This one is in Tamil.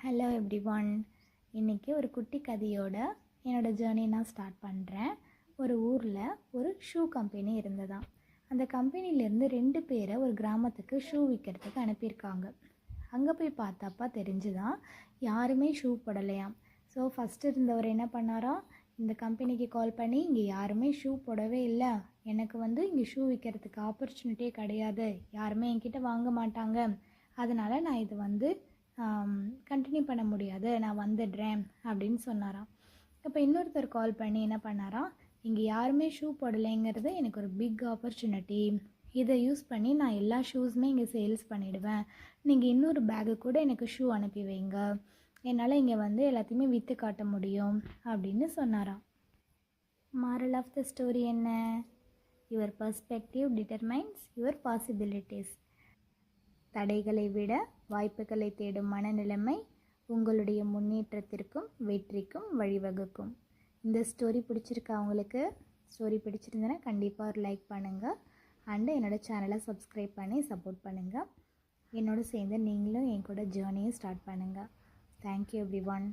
Hello everyone. இன்றைக்கி ஒரு குட்டி கதையோட என்னோடய ஜேர்னி நான் ஸ்டார்ட் பண்ணுறேன். ஒரு ஊரில் ஒரு ஷூ கம்பெனி இருந்ததாம். அந்த கம்பெனிலேருந்து 2 பேரை ஒரு கிராமத்துக்கு ஷூ விற்கிறதுக்கு அனுப்பியிருக்காங்க. அங்கே போய் பார்த்தப்பா தெரிஞ்சுதான் யாருமே ஷூ போடலையாம். ஸோ ஃபஸ்ட்டு இருந்தவர் என்ன பண்ணாராம், இந்த கம்பெனிக்கு கால் பண்ணி இங்கே யாருமே ஷூ போடவே இல்லை, எனக்கு இங்கே ஷூ விற்கிறதுக்கு ஆப்பர்ச்சுனிட்டியே கிடையாது, யாருமே என்கிட்ட வாங்க மாட்டாங்க, அதனால் நான் இது கண்டினியூ பண்ண முடியாது, நான் வந்துடுறேன் அப்படின்னு சொன்னாராம். இப்போ இன்னொருத்தர் கால் பண்ணி என்ன பண்ணாராம், இங்கே யாருமே ஷூ போடலைங்கிறது எனக்கு ஒரு பிக் ஆப்பர்ச்சுனிட்டி, இதை யூஸ் பண்ணி நான் எல்லா ஷூஸுமே இங்கே சேல்ஸ் பண்ணிவிடுவேன், நீங்கள் இன்னொரு பேகு கூட எனக்கு ஷூ அனுப்பி வைங்க, என்னால் இங்கே எல்லாத்தையுமே விற்று காட்ட முடியும் அப்படின்னு சொன்னாராம். மாரல் ஆஃப் த ஸ்டோரி என்ன? Your perspective determines your possibilities. தடைகளை விட வாய்ப்புகளை தேடும் மனநிலைமை உங்களுடைய முன்னேற்றத்திற்கும் வெற்றிக்கும் வழிவகுக்கும். இந்த ஸ்டோரி பிடிச்சிருக்கா உங்களுக்கு? ஸ்டோரி பிடிச்சிருந்தேன்னா கண்டிப்பாக ஒரு லைக் பண்ணுங்கள் அண்டு என்னோடய சேனலை சப்ஸ்கிரைப் பண்ணி சப்போர்ட் பண்ணுங்கள். என்னோட சேர்ந்து நீங்களும் என் கூட ஜேர்னியை ஸ்டார்ட் பண்ணுங்கள். Thank you everyone.